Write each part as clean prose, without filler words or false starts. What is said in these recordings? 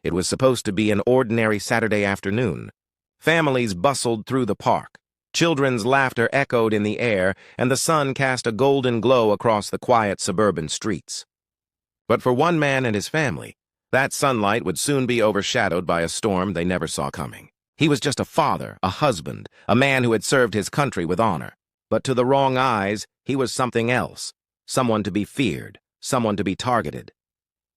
It was supposed to be an ordinary Saturday afternoon. Families bustled through the park. Children's laughter echoed in the air, and the sun cast a golden glow across the quiet suburban streets. But for one man and his family, that sunlight would soon be overshadowed by a storm they never saw coming. He was just a father, a husband, a man who had served his country with honor. But to the wrong eyes, he was something else, someone to be feared, someone to be targeted.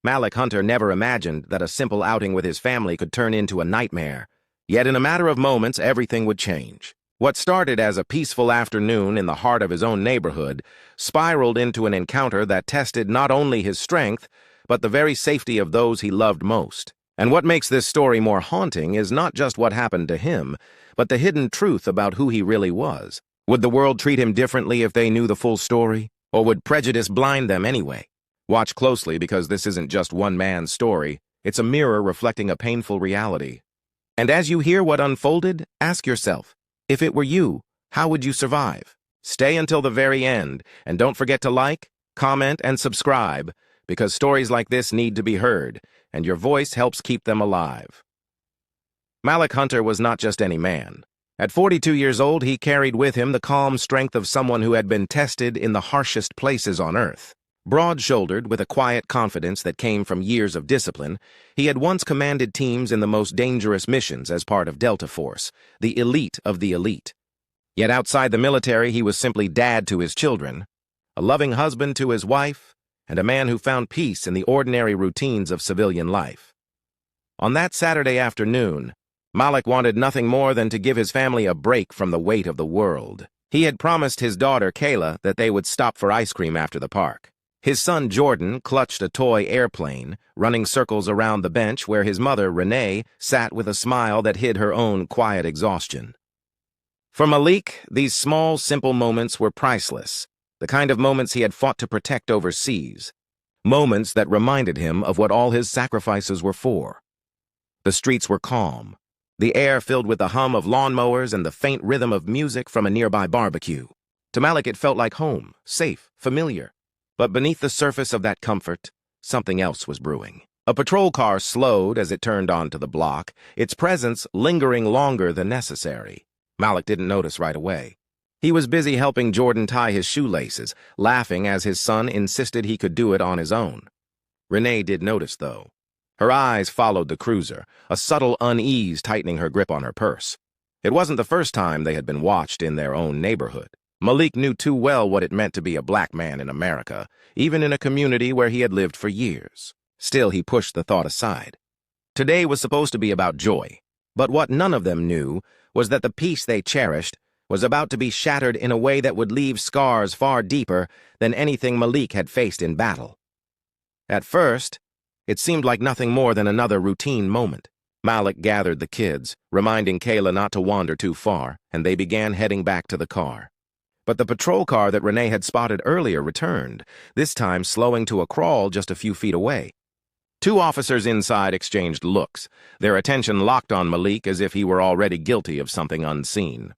Malik Hunter never imagined that a simple outing with his family could turn into a nightmare. Yet in a matter of moments, everything would change. What started as a peaceful afternoon in the heart of his own neighborhood spiraled into an encounter that tested not only his strength, but the very safety of those he loved most. And what makes this story more haunting is not just what happened to him, but the hidden truth about who he really was. Would the world treat him differently if they knew the full story? Or would prejudice blind them anyway? Watch closely, because this isn't just one man's story. It's a mirror reflecting a painful reality. And as you hear what unfolded, ask yourself, if it were you, how would you survive? Stay until the very end, and don't forget to like, comment, and subscribe, because stories like this need to be heard, and your voice helps keep them alive. Malik Hunter was not just any man. At 42 years old, he carried with him the calm strength of someone who had been tested in the harshest places on earth. Broad-shouldered, with a quiet confidence that came from years of discipline, he had once commanded teams in the most dangerous missions as part of Delta Force, the elite of the elite. Yet outside the military, he was simply dad to his children, a loving husband to his wife, and a man who found peace in the ordinary routines of civilian life. On that Saturday afternoon, Malik wanted nothing more than to give his family a break from the weight of the world. He had promised his daughter, Kayla, that they would stop for ice cream after the park. His son, Jordan, clutched a toy airplane, running circles around the bench where his mother, Renee, sat with a smile that hid her own quiet exhaustion. For Malik, these small, simple moments were priceless, the kind of moments he had fought to protect overseas, moments that reminded him of what all his sacrifices were for. The streets were calm, the air filled with the hum of lawnmowers and the faint rhythm of music from a nearby barbecue. To Malik, it felt like home, safe, familiar. But beneath the surface of that comfort, something else was brewing. A patrol car slowed as it turned onto the block, its presence lingering longer than necessary. Malik didn't notice right away. He was busy helping Jordan tie his shoelaces, laughing as his son insisted he could do it on his own. Renee did notice, though. Her eyes followed the cruiser, a subtle unease tightening her grip on her purse. It wasn't the first time they had been watched in their own neighborhood. Malik knew too well what it meant to be a black man in America, even in a community where he had lived for years. Still, he pushed the thought aside. Today was supposed to be about joy, but what none of them knew was that the peace they cherished was about to be shattered in a way that would leave scars far deeper than anything Malik had faced in battle. At first, it seemed like nothing more than another routine moment. Malik gathered the kids, reminding Kayla not to wander too far, and they began heading back to the car. But the patrol car that Renee had spotted earlier returned, this time slowing to a crawl just a few feet away. Two officers inside exchanged looks, their attention locked on Malik as if he were already guilty of something unseen.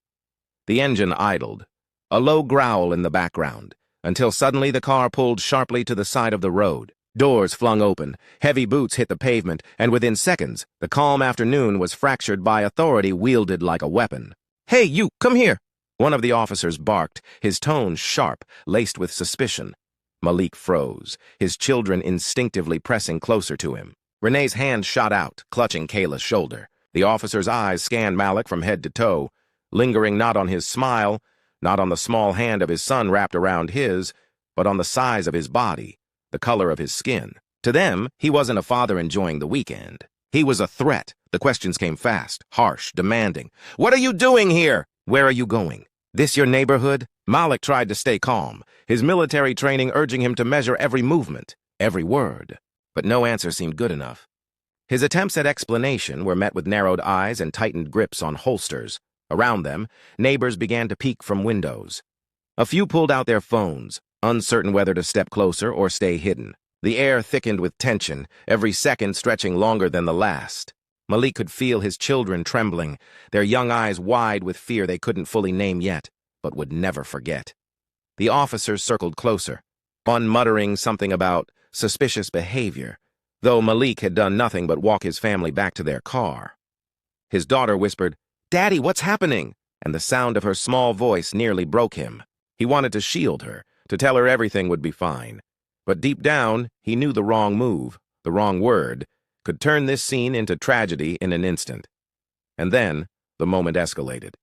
The engine idled, a low growl in the background, until suddenly the car pulled sharply to the side of the road. Doors flung open, heavy boots hit the pavement, and within seconds, the calm afternoon was fractured by authority wielded like a weapon. "Hey, you, come here!" One of the officers barked, his tone sharp, laced with suspicion. Malik froze, his children instinctively pressing closer to him. Renee's hand shot out, clutching Kayla's shoulder. The officer's eyes scanned Malik from head to toe, lingering not on his smile, not on the small hand of his son wrapped around his, but on the size of his body, the color of his skin. To them, he wasn't a father enjoying the weekend. He was a threat. The questions came fast, harsh, demanding. "What are you doing here? Where are you going? This your neighborhood?" Malik tried to stay calm, his military training urging him to measure every movement, every word. But no answer seemed good enough. His attempts at explanation were met with narrowed eyes and tightened grips on holsters. Around them, neighbors began to peek from windows. A few pulled out their phones, uncertain whether to step closer or stay hidden. The air thickened with tension, every second stretching longer than the last. Malik could feel his children trembling, their young eyes wide with fear they couldn't fully name yet, but would never forget. The officers circled closer, one muttering something about suspicious behavior, though Malik had done nothing but walk his family back to their car. His daughter whispered, "Daddy, what's happening?" And the sound of her small voice nearly broke him. He wanted to shield her, to tell her everything would be fine. But deep down, he knew the wrong move, the wrong word, could turn this scene into tragedy in an instant. And then, the moment escalated.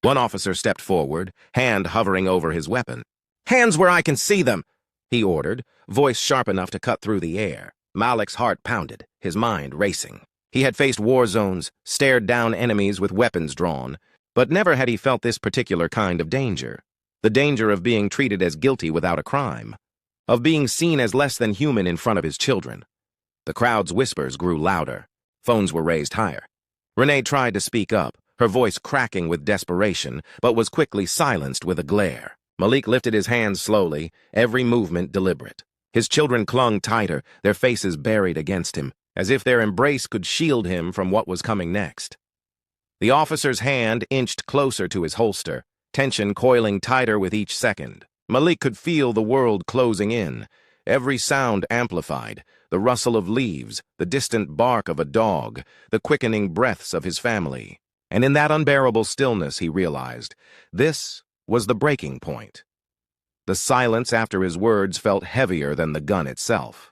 One officer stepped forward, hand hovering over his weapon. "Hands where I can see them," he ordered, voice sharp enough to cut through the air. Malik's heart pounded, his mind racing. He had faced war zones, stared down enemies with weapons drawn, but never had he felt this particular kind of danger. The danger of being treated as guilty without a crime, of being seen as less than human in front of his children. The crowd's whispers grew louder. Phones were raised higher. Renee tried to speak up, her voice cracking with desperation, but was quickly silenced with a glare. Malik lifted his hands slowly, every movement deliberate. His children clung tighter, their faces buried against him, as if their embrace could shield him from what was coming next. The officer's hand inched closer to his holster, tension coiling tighter with each second. Malik could feel the world closing in, every sound amplified, the rustle of leaves, the distant bark of a dog, the quickening breaths of his family. And in that unbearable stillness, he realized, this was the breaking point. The silence after his words felt heavier than the gun itself.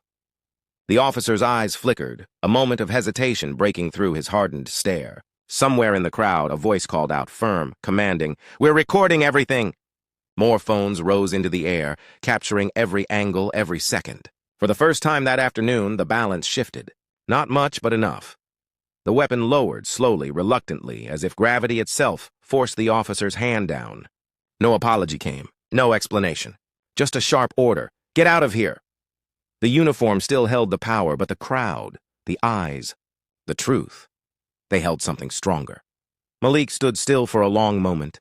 The officer's eyes flickered, a moment of hesitation breaking through his hardened stare. Somewhere in the crowd, a voice called out, firm, commanding, "We're recording everything!" More phones rose into the air, capturing every angle, every second. For the first time that afternoon, the balance shifted. Not much, but enough. The weapon lowered slowly, reluctantly, as if gravity itself forced the officer's hand down. No apology came, no explanation. Just a sharp order, "Get out of here!" The uniform still held the power, but the crowd, the eyes, the truth, they held something stronger. Malik stood still for a long moment,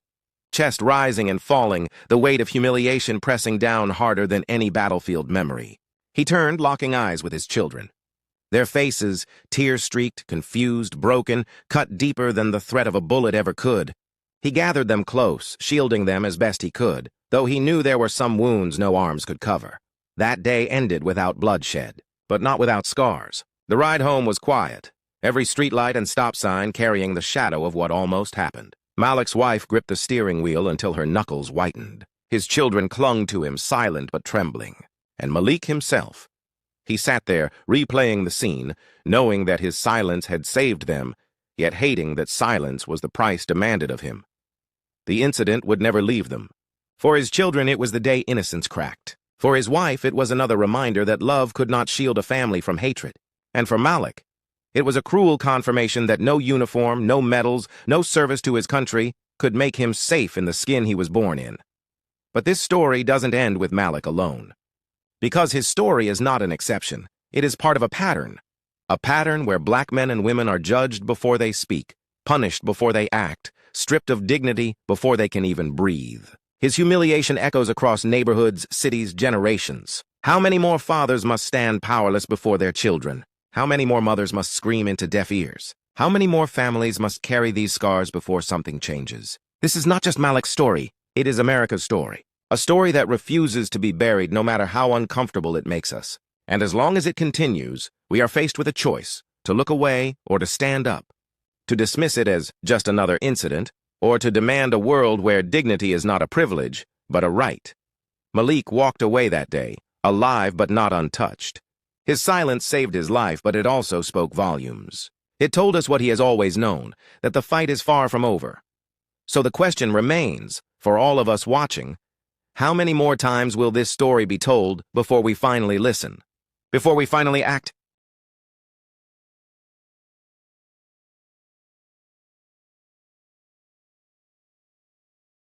chest rising and falling, the weight of humiliation pressing down harder than any battlefield memory. He turned, locking eyes with his children. Their faces, tear-streaked, confused, broken, cut deeper than the threat of a bullet ever could. He gathered them close, shielding them as best he could, though he knew there were some wounds no arms could cover. That day ended without bloodshed, but not without scars. The ride home was quiet, every streetlight and stop sign carrying the shadow of what almost happened. Malik's wife gripped the steering wheel until her knuckles whitened. His children clung to him, silent but trembling. And Malik himself. He sat there, replaying the scene, knowing that his silence had saved them, yet hating that silence was the price demanded of him. The incident would never leave them. For his children, it was the day innocence cracked. For his wife, it was another reminder that love could not shield a family from hatred. And for Malik, it was a cruel confirmation that no uniform, no medals, no service to his country could make him safe in the skin he was born in. But this story doesn't end with Malik alone. Because his story is not an exception, it is part of a pattern where black men and women are judged before they speak, punished before they act, stripped of dignity before they can even breathe. His humiliation echoes across neighborhoods, cities, generations. How many more fathers must stand powerless before their children? How many more mothers must scream into deaf ears? How many more families must carry these scars before something changes? This is not just Malik's story, it is America's story. A story that refuses to be buried no matter how uncomfortable it makes us. And as long as it continues, we are faced with a choice, to look away or to stand up, to dismiss it as just another incident, or to demand a world where dignity is not a privilege, but a right. Malik walked away that day, alive but not untouched. His silence saved his life, but it also spoke volumes. It told us what he has always known, that the fight is far from over. So the question remains, for all of us watching, how many more times will this story be told before we finally listen? Before we finally act?